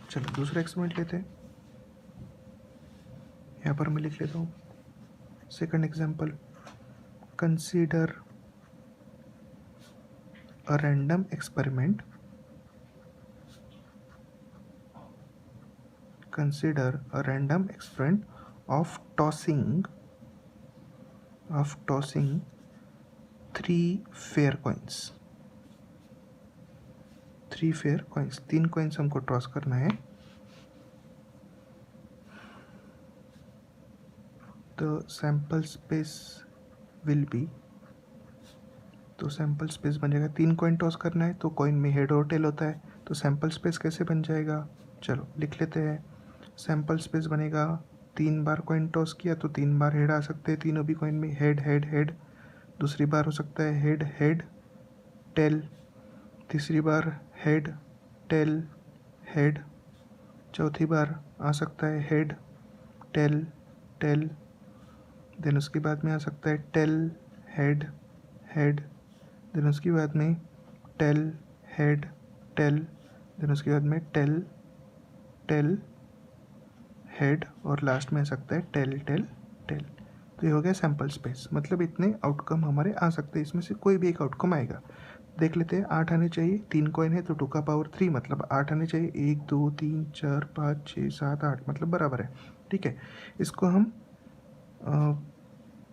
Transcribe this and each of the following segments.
चलो दूसरा एक्सपेरिमेंट लेते हैं। यहाँ पर मैं लिख लेता हूँ second example, consider a random experiment, consider a random experiment of tossing 3 fair coins, 3 coins हमको टॉस करना है। The sample space will be, तो सैम्पल स्पेस बन जाएगा, 3 कॉइन टॉस करना है तो कॉइन में हेड और टेल होता है, तो सैम्पल स्पेस कैसे बन जाएगा, चलो लिख लेते हैं। सैम्पल स्पेस बनेगा, 3 बार कॉइन टॉस किया तो 3 बार हेड आ सकते हैं, तीनों भी कॉइन में हेड हेड हेड। दूसरी बार हो सकता है हेड हेड टेल, तीसरी बार हेड टेल हेड, चौथी बार आ सकता है हेड टेल टेल, देन उसके बाद में आ सकता है टेल हेड हेड, देन उसके बाद में टेल हेड टेल, देन उसके बाद में टेल टेल हेड, और लास्ट में आ सकता है टेल टेल टेल। तो ये हो गया सैम्पल स्पेस, मतलब इतने आउटकम हमारे आ सकते हैं, इसमें से कोई भी एक आउटकम आएगा। देख लेते हैं, 8 आने चाहिए, 3 कॉइन है तो 2 का पावर 3, मतलब 8 आने चाहिए, 1 2 3 4 5 6 7 8, मतलब बराबर है। ठीक है, इसको हम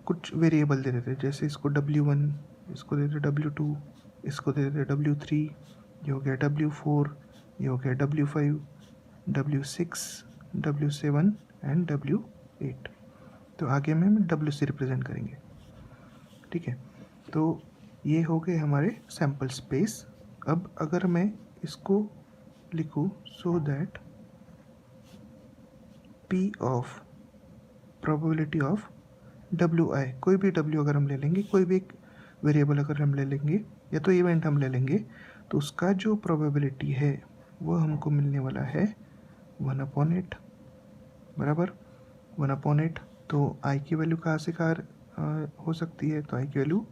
कुछ वेरिएबल दे देते हैं, जैसे इसको W1, इसको दे देते W2, इसको दे देते W3, ये हो गया W4, ये हो गया W5, W6, W7 and W8। तो आगे में हम W से रिप्रेजेंट करेंगे। ठीक है, तो ये हो गए हमारे सैम्पल स्पेस। अब अगर मैं इसको लिखूँ so that P of probability of WI, कोई भी W अगर हम ले लेंगे, कोई भी एक वेरिएबल अगर हम ले लेंगे या तो इवेंट हम ले लेंगे, तो उसका जो प्रोबेबिलिटी है वो हमको मिलने वाला है 1/8, बराबर 1/8। तो I की वैल्यू कहाँ से कहाँ हो सकती है, तो I की value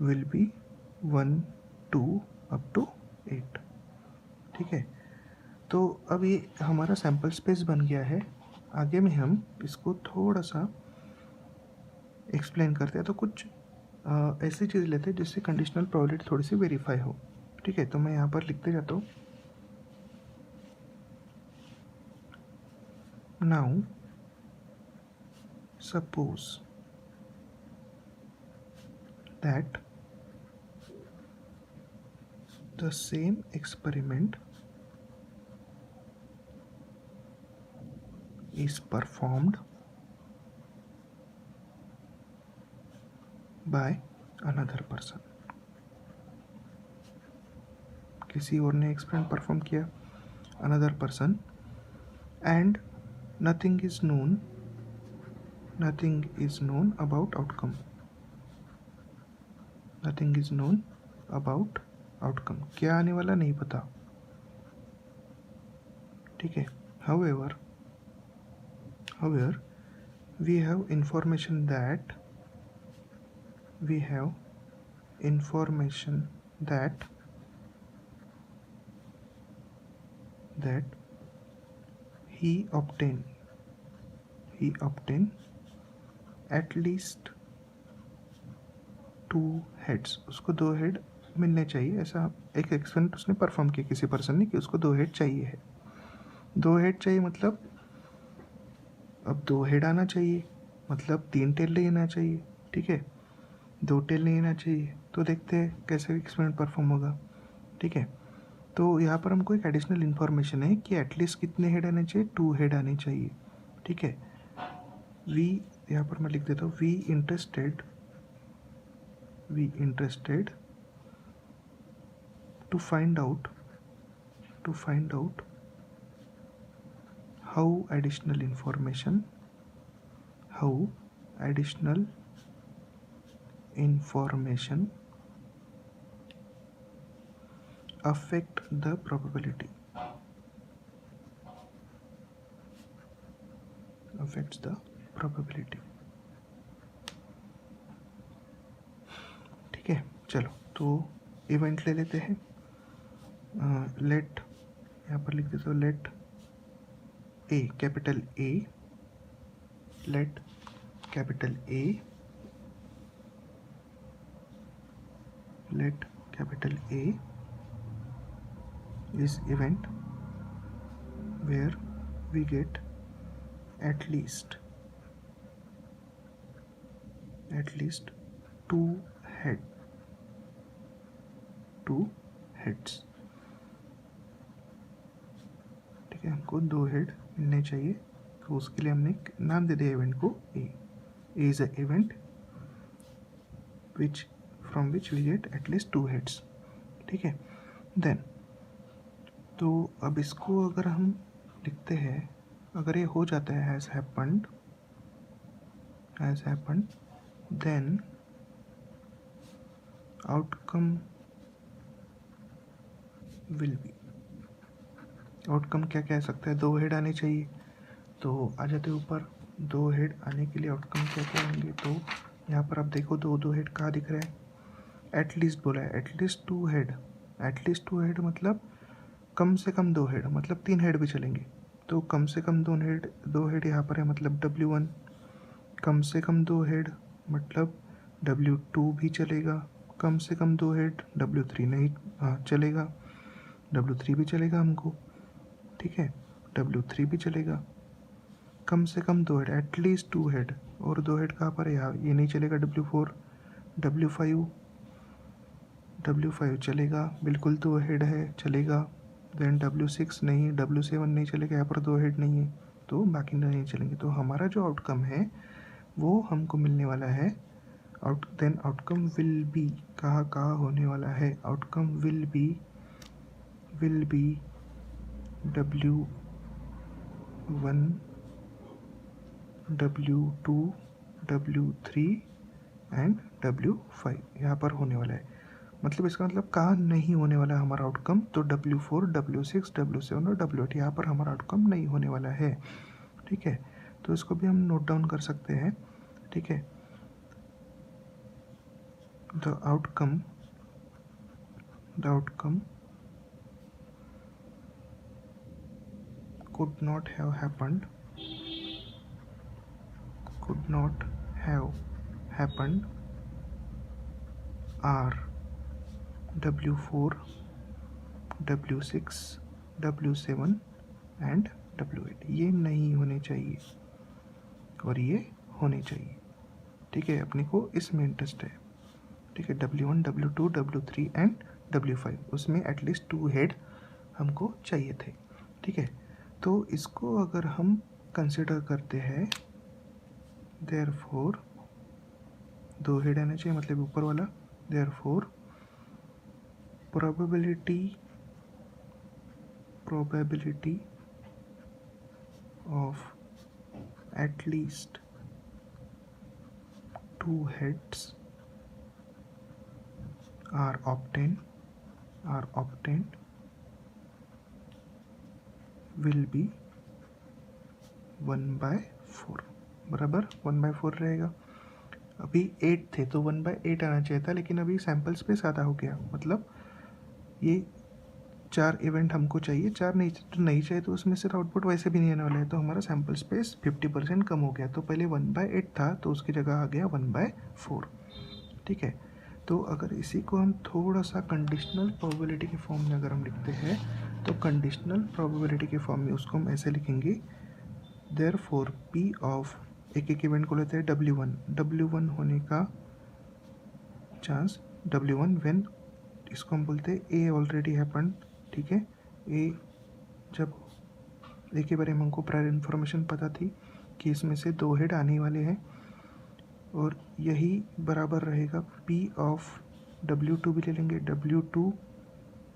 will be 1 2 up to 8। ठीक है, तो अब ये हमारा सैम्पल स्पेस बन गया है। आगे में हम इसको थोड़ा सा एक्सप्लेन करते हैं, तो कुछ ऐसी चीज़ लेते हैं जिससे कंडीशनल प्रोबेबिलिटी थोड़ी सी वेरीफाई हो। ठीक है, तो मैं यहाँ पर लिखते जाता हूँ, now suppose that the same experiment is performed by another person, किसी और ने एक्सपेरिमेंट परफॉर्म किया, another person, and nothing is known about outcome, nothing is known about outcome, क्या आने वाला नहीं पता। ठीक है, however we have information that he obtain at least 2 heads, उसको 2 हेड मिलने चाहिए, ऐसा एक एक्सपेरिमेंट उसने परफॉर्म किया किसी पर्सन ने कि उसको 2 हेड चाहिए है। 2 हेड चाहिए मतलब अब 2 हेड आना चाहिए, मतलब 3 टेल लेना चाहिए। ठीक है, 2 टेल लेना चाहिए, तो देखते हैं कैसे एक्सपेरिमेंट परफॉर्म होगा। ठीक है, तो यहाँ पर हमको एक एडिशनल इन्फॉर्मेशन है कि एटलीस्ट कितने हेड आने चाहिए, 2 हेड आने चाहिए। ठीक है, वी, यहाँ पर मैं लिख देता हूँ, we interested to find out how additional information affect the probability, affects the probability। ठीक है, चलो तो इवेंट ले लेते हैं, लेट यहाँ पर लिख देता हूँ let A capital A, let capital A, let capital A is event where we get at least two heads। ठीक है, हमको 2 हेड मिलने चाहिए, तो उसके लिए हमने नाम दे दिया इवेंट को A is a event from which we get at least 2 heads। ठीक है, देन तो अब इसको अगर हम लिखते हैं, अगर ये हो जाता है has happened, then outcome will be, outcome क्या कह सकता है, 2 हेड आने चाहिए, तो आ जाते ऊपर। 2 हेड आने के लिए आउटकम क्या क्या होंगे, तो यहाँ पर आप देखो 2 हेड कहाँ दिख रहा है, एटलीस्ट बोला है, एटलीस्ट 2 हेड, एटलीस्ट 2 हेड मतलब कम से कम 2 हेड, मतलब 3 हेड भी चलेंगे, तो कम से कम 2 हेड यहाँ पर है, मतलब W1, कम से कम 2 हेड मतलब W2 भी चलेगा, कम से कम 2 हेड W3 नहीं, हाँ चलेगा, W3 भी चलेगा हमको, ठीक है, W3 भी चलेगा, कम से कम 2 हेड, एटलीस्ट 2 हेड, और 2 हेड कहाँ पर है, यहाँ ये नहीं चलेगा, W4, W5 चलेगा, बिल्कुल 2 हेड है, चलेगा, देन W6 नहीं, W7 नहीं चलेगा, यहाँ पर 2 हेड नहीं है, तो बाकी नहीं चलेंगे। तो हमारा जो आउटकम है वो हमको मिलने वाला है, देन आउटकम विल बी, कहाँ होने वाला है, outcome will B W1, W2, W3 and W5 यहाँ पर होने वाला है। मतलब इसका मतलब कहाँ नहीं होने वाला है हमारा आउटकम, तो W4, W6, W7 और W8 यहाँ पर हमारा आउटकम नहीं होने वाला है। ठीक है, तो इसको भी हम नोट डाउन कर सकते हैं। ठीक है, the outcome could not have happened are W4, W6, W7 and W8, ये नहीं होने चाहिए और ये होने चाहिए। ठीक है, अपने को इसमें इंटरेस्ट है। ठीक है, W1, W2, W3 and W5, उसमें एटलीस्ट 2 हेड हमको चाहिए थे। ठीक है, तो इसको अगर हम कंसिडर करते हैं, देयरफॉर 2 हेड आना चाहिए, मतलब ऊपर वाला, therefore probability of at least 2 heads are obtained will be 1/4, बराबर 1/4 रहेगा। अभी 8 थे तो 1/8 आना चाहिए था, लेकिन अभी सैम्पल स्पेस आधा हो गया, मतलब ये 4 इवेंट हमको चाहिए, 4 नहीं चाहिए, तो उसमें से आउटपुट वैसे भी नहीं आने वाला है, तो हमारा सैम्पल स्पेस 50% कम हो गया। तो पहले 1/8 था तो उसकी जगह आ गया 1/4। ठीक है, तो अगर इसी को हम थोड़ा सा कंडीशनल प्रोबेबिलिटी के फॉर्म में अगर हम लिखते हैं, तो कंडीशनल प्रोबेबिलिटी के फॉर्म में उसको हम ऐसे लिखेंगे, देयरफॉर P ऑफ, एक इवेंट को लेते हैं W1 होने का चांस, W1 व्हेन, इसको हम बोलते हैं A ऑलरेडी हैपन्ड। ठीक है, A जब A के बारे में हमको प्रायर इन्फॉर्मेशन पता थी कि इसमें से 2 हेड आने वाले हैं, और यही बराबर रहेगा P ऑफ W2 भी ले लेंगे,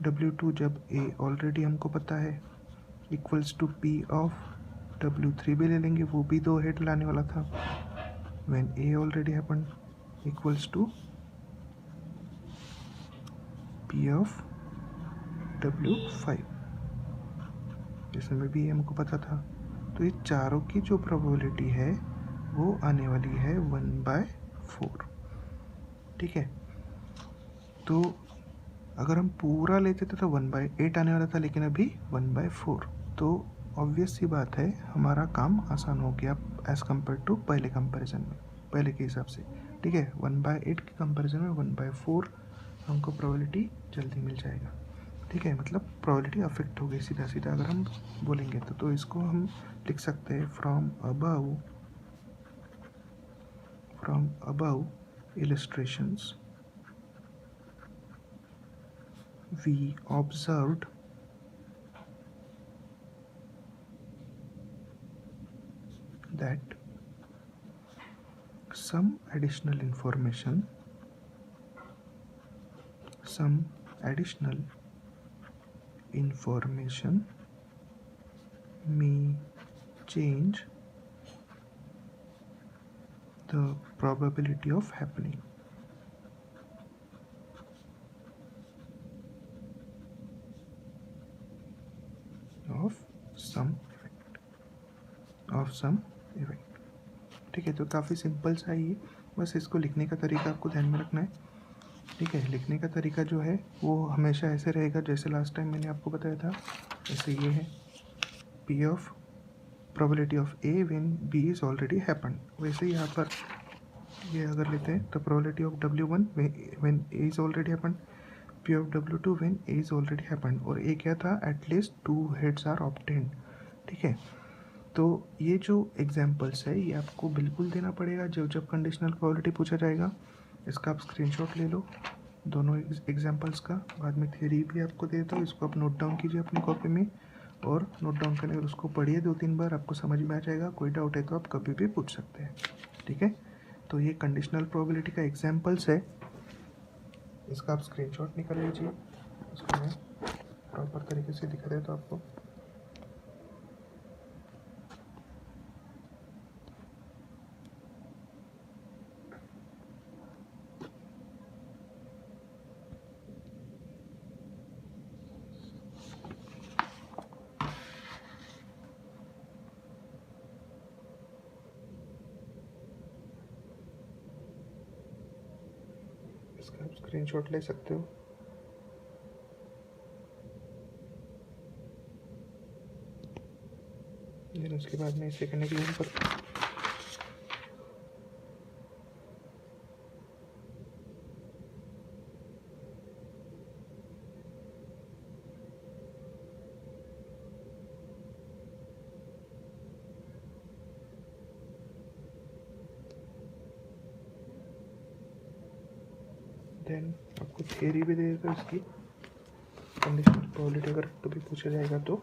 W2 जब A ऑलरेडी हमको पता है equals to P of W3 भी ले लेंगे, वो भी 2 हेड लाने वाला था, when A already happened equals to P of W5, इसमें भी हमको पता था। तो ये चारों की जो प्रोबेबिलिटी है वो आने वाली है 1/4। ठीक है, तो अगर हम पूरा लेते थे तो 1/8 आने वाला था, लेकिन अभी 1/4। तो ऑब्वियस सी बात है हमारा काम आसान हो गया एज़ कम्पेयर टू पहले कंपैरिजन में, पहले के हिसाब से। ठीक है, 1/8 के कंपैरिजन में 1/4 हमको प्रोबेबिलिटी जल्दी मिल जाएगा। ठीक है, मतलब प्रोबेबिलिटी अफेक्ट हो गई सीधा सीधा अगर हम बोलेंगे तो इसको हम लिख सकते हैं from above illustrations we observed that some additional information may change the probability of happening of some event। ठीक है, तो काफ़ी सिंपल सा ही, बस इसको लिखने का तरीका आपको ध्यान में रखना है। ठीक है, लिखने का तरीका जो है वो हमेशा ऐसे रहेगा जैसे लास्ट टाइम मैंने आपको बताया था। जैसे ये है P of probability of A when B is already happen, वैसे ही यहाँ पर ये अगर लेते हैं तो probability of W1 when A is already happen, P of W2 when A is already happen, और A क्या था, एटलीस्ट 2 हेड्स आर ऑब्टेन्ड। ठीक है, तो ये जो एग्जाम्पल्स है ये आपको बिल्कुल देना पड़ेगा जब कंडीशनल प्रोबेबिलिटी पूछा जाएगा। इसका आप स्क्रीनशॉट ले लो दोनों एग्जाम्पल्स का, बाद में थ्योरी भी आपको देता हूँ, इसको आप नोट डाउन कीजिए अपनी कॉपी में, और नोट डाउन करने और उसको पढ़िए 2-3 बार, आपको समझ में आ जाएगा। कोई डाउट है तो आप कभी भी पूछ सकते हैं। ठीक है, तो ये कंडीशनल प्रोबेबिलिटी का एग्जाम्पल्स है, इसका आप स्क्रीनशॉट निकाल लीजिए। इसको मैं प्रॉपर तरीके से दिखा देता हूँ आपको। इसका आप स्क्रीनशॉट ले सकते हो। देन उसके बाद में इसे करने के लिए पर देन आपको थियरी भी दे देगा इसकी, कंडीशनल प्रोबेबिलिटी अगर कभी पूछा जाएगा तो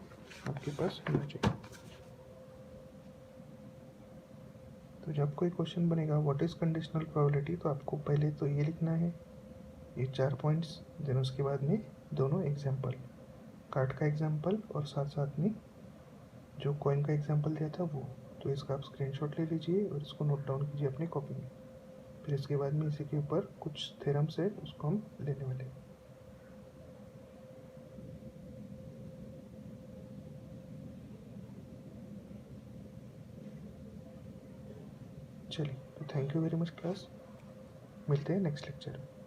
आपके पास होना चाहिए। तो जब कोई क्वेश्चन बनेगा व्हाट इज़ कंडीशनल प्रोबेबिलिटी, तो आपको पहले तो ये लिखना है, ये 4 पॉइंट्स, देन उसके बाद में दोनों एग्जाम्पल, कार्ड का एग्जाम्पल और साथ साथ में जो कॉइन का एग्जाम्पल दिया था वो। तो इसका आप स्क्रीनशॉट ले लीजिए और इसको नोट डाउन कीजिए अपनी कॉपी में। फिर इसके बाद में इसी के ऊपर कुछ थ्योरम्स है उसको हम लेने वाले हैं। चलिए, तो thank you very much class, मिलते हैं नेक्स्ट लेक्चर में।